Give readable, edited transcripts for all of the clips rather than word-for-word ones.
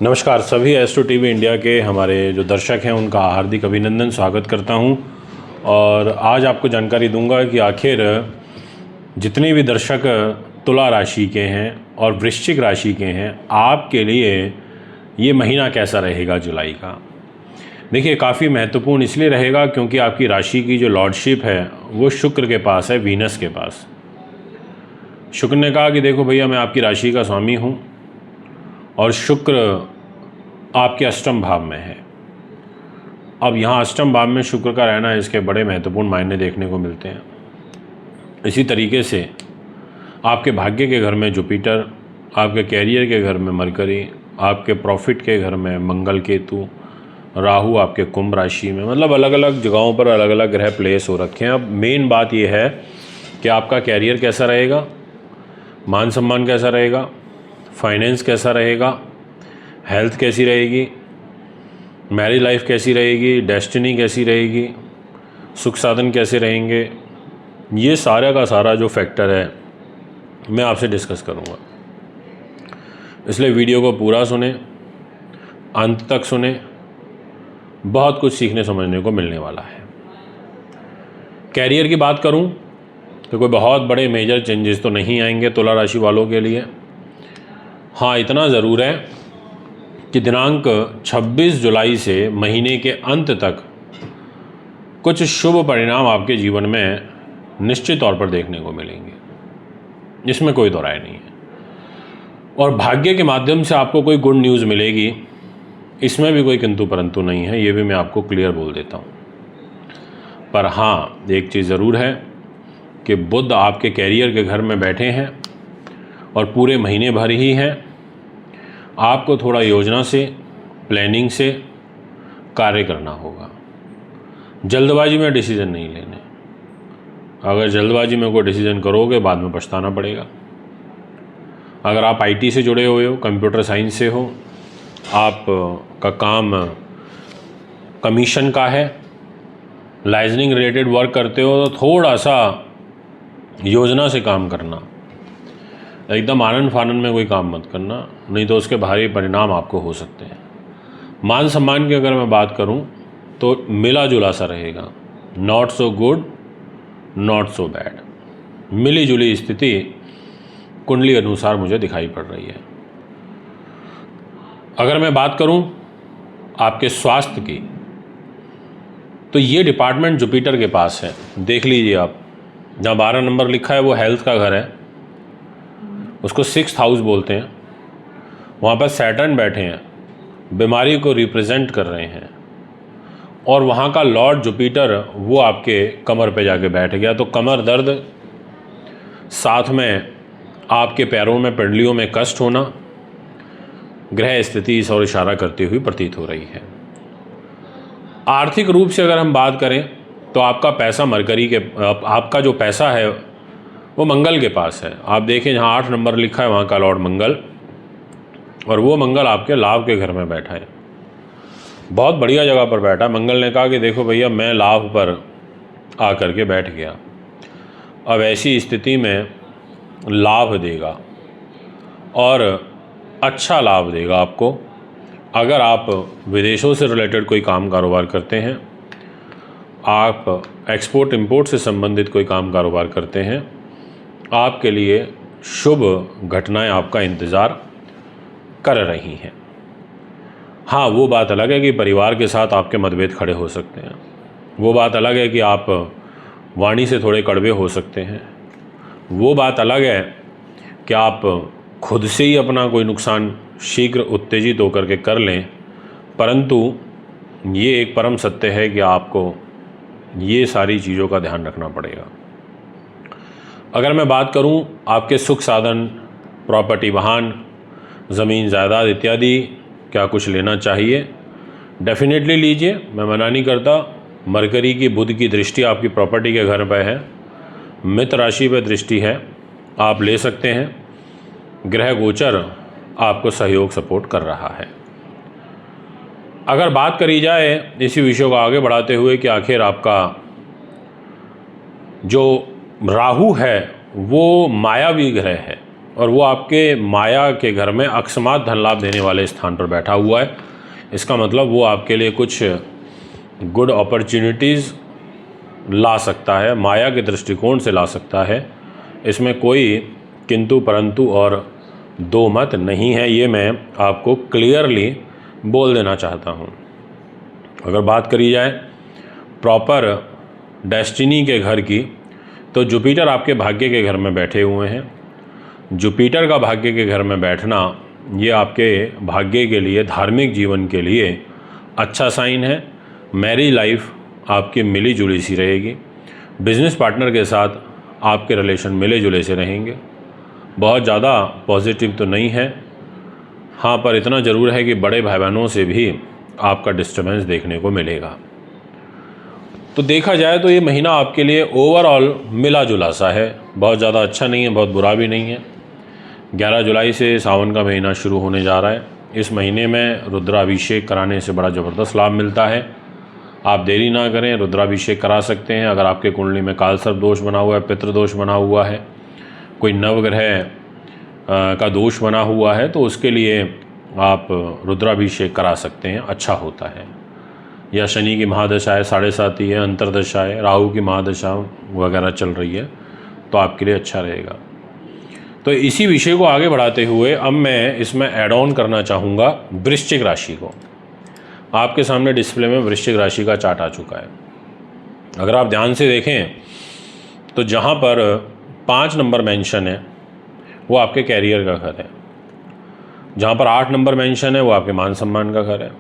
नमस्कार सभी astro TV India के हमारे जो दर्शक हैं उनका हार्दिक अभिनंदन स्वागत करता हूं। और आज आपको जानकारी दूंगा कि आखिर जितने भी दर्शक तुला राशि के हैं और वृश्चिक राशि के हैं, आपके लिए ये महीना कैसा रहेगा जुलाई का। देखिए, काफ़ी महत्वपूर्ण इसलिए रहेगा क्योंकि आपकी राशि की जो लॉर्डशिप है वो शुक्र के पास है, वीनस के पास। शुक्र ने कहा कि देखो भैया, मैं आपकी राशि का स्वामी हूँ और शुक्र आपके अष्टम भाव में है। अब यहाँ अष्टम भाव में शुक्र का रहना, इसके बड़े महत्वपूर्ण मायने देखने को मिलते हैं। इसी तरीके से आपके भाग्य के घर में जुपिटर, आपके कैरियर के घर में मरकरी, आपके प्रॉफिट के घर में मंगल केतु, राहु आपके कुंभ राशि में, मतलब अलग अलग जगहों पर अलग अलग ग्रह प्लेस हो रखे हैं। अब मेन बात यह है कि आपका कैरियर कैसा रहेगा, मान सम्मान कैसा रहेगा, फाइनेंस कैसा रहेगा, हेल्थ कैसी रहेगी, मैरिज लाइफ कैसी रहेगी, डेस्टिनी कैसी रहेगी, सुख साधन कैसे रहेंगे, ये सारा का सारा जो फैक्टर है मैं आपसे डिस्कस करूँगा। इसलिए वीडियो को पूरा सुने, अंत तक सुने, बहुत कुछ सीखने समझने को मिलने वाला है। कैरियर की बात करूं तो कोई बहुत बड़े मेजर चेंजेस तो नहीं आएंगे तुला राशि वालों के लिए। हाँ, इतना ज़रूर है कि दिनांक 26 जुलाई से महीने के अंत तक कुछ शुभ परिणाम आपके जीवन में निश्चित तौर पर देखने को मिलेंगे, इसमें कोई दो राय नहीं है। और भाग्य के माध्यम से आपको कोई गुड न्यूज़ मिलेगी, इसमें भी कोई किंतु परंतु नहीं है, ये भी मैं आपको क्लियर बोल देता हूँ। पर हाँ, एक चीज़ ज़रूर है कि बुध आपके कैरियर के घर में बैठे हैं और पूरे महीने भर ही हैं। आपको थोड़ा योजना से, प्लानिंग से कार्य करना होगा। जल्दबाजी में डिसीजन नहीं लेने। अगर जल्दबाजी में कोई डिसीजन करोगे, बाद में पछताना पड़ेगा। अगर आप आईटी से जुड़े हुए हो, कंप्यूटर साइंस से हो, आप का काम कमीशन का है, लाइसेंसिंग रिलेटेड वर्क करते हो, तो थोड़ा सा योजना से काम करना। एकदम आनन फानन में कोई काम मत करना, नहीं तो उसके भारी परिणाम आपको हो सकते हैं। मान सम्मान की अगर मैं बात करूं तो मिला जुला सा रहेगा, not so good not so bad, मिली जुली स्थिति कुंडली अनुसार मुझे दिखाई पड़ रही है। अगर मैं बात करूं आपके स्वास्थ्य की, तो ये डिपार्टमेंट जुपिटर के पास है। देख लीजिए आप, जहाँ 12 नंबर लिखा है वो हेल्थ का घर है, उसको 6th हाउस बोलते हैं। वहाँ पर सैटर्न बैठे हैं, बीमारी को रिप्रेजेंट कर रहे हैं। और वहाँ का लॉर्ड जुपिटर वो आपके कमर पे जाके बैठ गया, तो कमर दर्द, साथ में आपके पैरों में, पिंडलियों में कष्ट होना, ग्रह स्थिति इस ओर इशारा करती हुई प्रतीत हो रही है। आर्थिक रूप से अगर हम बात करें तो आपका पैसा मरकरी के, आपका जो पैसा है वो मंगल के पास है। आप देखें, जहाँ 8 नंबर लिखा है वहाँ का लॉर्ड मंगल, और वो मंगल आपके लाभ के घर में बैठा है। बहुत बढ़िया जगह पर बैठा। मंगल ने कहा कि देखो भैया, मैं लाभ पर आकर के बैठ गया। अब ऐसी स्थिति में लाभ देगा और अच्छा लाभ देगा आपको। अगर आप विदेशों से रिलेटेड कोई काम कारोबार करते हैं, आप एक्सपोर्ट इंपोर्ट से संबंधित कोई काम कारोबार करते हैं, आपके लिए शुभ घटनाएं आपका इंतज़ार कर रही हैं। हाँ, वो बात अलग है कि परिवार के साथ आपके मतभेद खड़े हो सकते हैं। वो बात अलग है कि आप वाणी से थोड़े कड़वे हो सकते हैं। वो बात अलग है कि आप खुद से ही अपना कोई नुकसान शीघ्र उत्तेजित होकर के कर लें। परंतु ये एक परम सत्य है कि आपको ये सारी चीज़ों का ध्यान रखना पड़ेगा। अगर मैं बात करूं आपके सुख साधन, प्रॉपर्टी, वाहन, ज़मीन जायदाद इत्यादि, क्या कुछ लेना चाहिए, डेफिनेटली लीजिए, मैं मना नहीं करता। मरकरी की, बुध की दृष्टि आपकी प्रॉपर्टी के घर पर है, मित्र राशि पर दृष्टि है, आप ले सकते हैं। ग्रह गोचर आपको सहयोग सपोर्ट कर रहा है। अगर बात करी जाए इसी विषय को आगे बढ़ाते हुए कि आखिर आपका जो राहु है वो मायावी ग्रह है, और वो आपके माया के घर में अकस्मात धन लाभ देने वाले स्थान पर बैठा हुआ है। इसका मतलब वो आपके लिए कुछ गुड अपॉर्चुनिटीज़ ला सकता है, माया के दृष्टिकोण से ला सकता है। इसमें कोई किंतु परंतु और दो मत नहीं है, ये मैं आपको क्लियरली बोल देना चाहता हूँ। अगर बात करी जाए प्रॉपर डेस्टिनी के घर की, तो जुपिटर आपके भाग्य के घर में बैठे हुए हैं। जुपिटर का भाग्य के घर में बैठना ये आपके भाग्य के लिए, धार्मिक जीवन के लिए अच्छा साइन है। मैरिज लाइफ आपकी मिली जुली सी रहेगी। बिजनेस पार्टनर के साथ आपके रिलेशन मिले जुले से रहेंगे। बहुत ज़्यादा पॉजिटिव तो नहीं है, हाँ, पर इतना ज़रूर है कि बड़े भाई बहनों से भी आपका डिस्टर्बेंस देखने को मिलेगा। तो देखा जाए तो ये महीना आपके लिए ओवरऑल मिला जुला सा है, बहुत ज़्यादा अच्छा नहीं है, बहुत बुरा भी नहीं है। 11 जुलाई से सावन का महीना शुरू होने जा रहा है। इस महीने में रुद्राभिषेक कराने से बड़ा ज़बरदस्त लाभ मिलता है। आप देरी ना करें, रुद्राभिषेक करा सकते हैं। अगर आपके कुंडली में कालसर्प दोष बना हुआ है, पितृदोष बना हुआ है, कोई नवग्रह का दोष बना हुआ है, तो उसके लिए आप रुद्राभिषेक करा सकते हैं, अच्छा होता है। या शनि की महादशा है, 7.5 है, अंतरदशा है, राहु की महादशा वगैरह चल रही है, तो आपके लिए अच्छा रहेगा। तो इसी विषय को आगे बढ़ाते हुए अब मैं इसमें ऐड ऑन करना चाहूँगा वृश्चिक राशि को। आपके सामने डिस्प्ले में वृश्चिक राशि का चार्ट आ चुका है। अगर आप ध्यान से देखें तो जहाँ पर 5 नंबर मेंशन है वो आपके कैरियर का घर है, जहाँ पर 8 नंबर मेंशन है वो आपके मान सम्मान का घर है,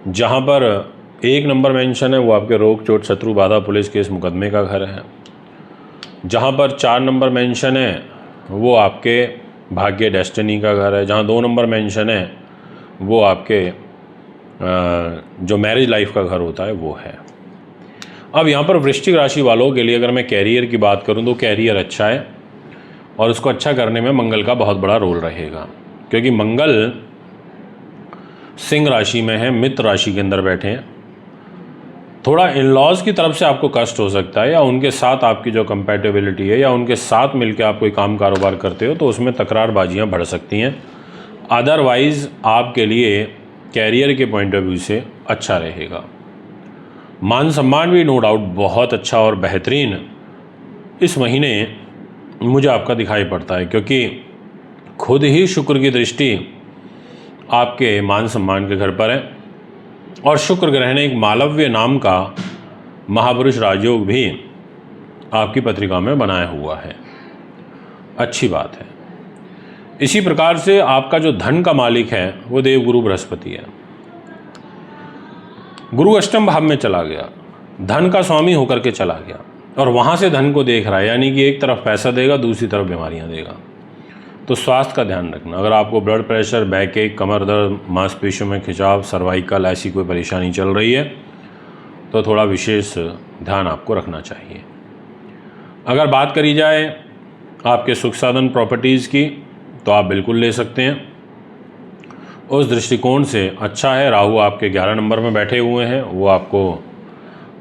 जहाँ पर 1 नंबर मेंशन है वो आपके रोग चोट शत्रु बाधा पुलिस केस मुकदमे का घर है, जहाँ पर 4 नंबर मेंशन है वो आपके भाग्य डेस्टिनी का घर है, जहाँ 2 नंबर मेंशन है वो आपके जो मैरिज लाइफ का घर होता है वो है। अब यहाँ पर वृश्चिक राशि वालों के लिए अगर मैं कैरियर की बात करूँ तो कैरियर अच्छा है और उसको अच्छा करने में मंगल का बहुत बड़ा रोल रहेगा, क्योंकि मंगल सिंह राशि में है, मित्र राशि के अंदर बैठे हैं। थोड़ा इन लॉज की तरफ से आपको कष्ट हो सकता है, या उनके साथ आपकी जो कंपैटिबिलिटी है, या उनके साथ मिलकर आप कोई काम कारोबार करते हो तो उसमें तकरारबाजियाँ बढ़ सकती हैं। अदरवाइज़ आपके लिए कैरियर के पॉइंट ऑफ व्यू से अच्छा रहेगा। मान सम्मान भी नो डाउट बहुत अच्छा और बेहतरीन इस महीने मुझे आपका दिखाई पड़ता है, क्योंकि खुद ही शुक्र की दृष्टि आपके मान सम्मान के घर पर है, और शुक्र ग्रह ने एक मालव्य नाम का महापुरुष राजयोग भी आपकी पत्रिका में बनाया हुआ है। अच्छी बात है। इसी प्रकार से आपका जो धन का मालिक है वो देवगुरु बृहस्पति है। गुरु अष्टम भाव में चला गया, धन का स्वामी होकर के चला गया, और वहाँ से धन को देख रहा है, यानी कि एक तरफ पैसा देगा, दूसरी तरफ बीमारियाँ देगा। तो स्वास्थ्य का ध्यान रखना। अगर आपको ब्लड प्रेशर, बैक एक, कमर दर्द, मांसपेशियों में खिंचाव, सर्वाइकल ऐसी कोई परेशानी चल रही है तो थोड़ा विशेष ध्यान आपको रखना चाहिए। अगर बात करी जाए आपके सुख साधन प्रॉपर्टीज़ की तो आप बिल्कुल ले सकते हैं, उस दृष्टिकोण से अच्छा है। राहु आपके 11 नंबर में बैठे हुए हैं, वो आपको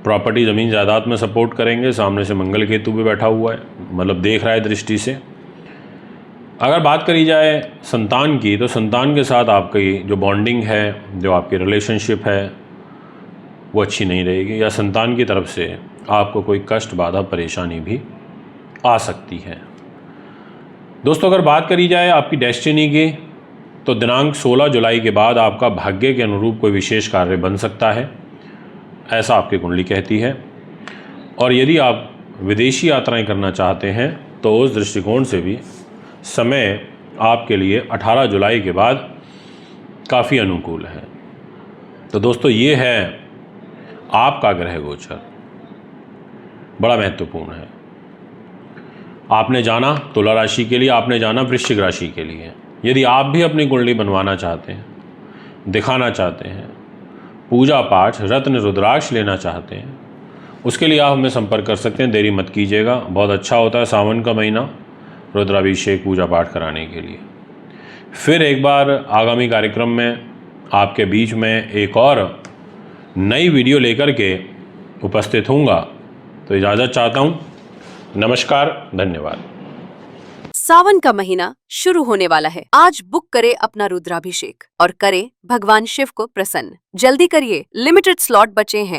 प्रॉपर्टी ज़मीन जायदाद में सपोर्ट करेंगे। सामने से मंगल केतु भी बैठा हुआ है, मतलब देख रहा है दृष्टि से। अगर बात करी जाए संतान की तो संतान के साथ आपकी जो बॉन्डिंग है, जो आपकी रिलेशनशिप है, वो अच्छी नहीं रहेगी, या संतान की तरफ से आपको कोई कष्ट बाधा परेशानी भी आ सकती है। दोस्तों, अगर बात करी जाए आपकी डेस्टिनी की तो दिनांक 16 जुलाई के बाद आपका भाग्य के अनुरूप कोई विशेष कार्य बन सकता है, ऐसा आपकी कुंडली कहती है। और यदि आप विदेशी यात्राएं करना चाहते हैं तो उस दृष्टिकोण से भी समय आपके लिए 18 जुलाई के बाद काफ़ी अनुकूल है। तो दोस्तों, ये है आपका ग्रह गोचर, बड़ा महत्वपूर्ण है। आपने जाना तुला राशि के लिए, आपने जाना वृश्चिक राशि के लिए। यदि आप भी अपनी कुंडली बनवाना चाहते हैं, दिखाना चाहते हैं, पूजा पाठ रत्न रुद्राक्ष लेना चाहते हैं, उसके लिए आप हमें संपर्क कर सकते हैं। देरी मत कीजिएगा, बहुत अच्छा होता है सावन का महीना रुद्राभिषेक पूजा पाठ कराने के लिए। फिर एक बार आगामी कार्यक्रम में आपके बीच में एक और नई वीडियो लेकर के उपस्थित हूँगा। तो इजाज़त चाहता हूँ। नमस्कार, धन्यवाद। सावन का महीना शुरू होने वाला है। आज बुक करें अपना रुद्राभिषेक और करें भगवान शिव को प्रसन्न। जल्दी करिए, लिमिटेड स्लॉट बचे हैं।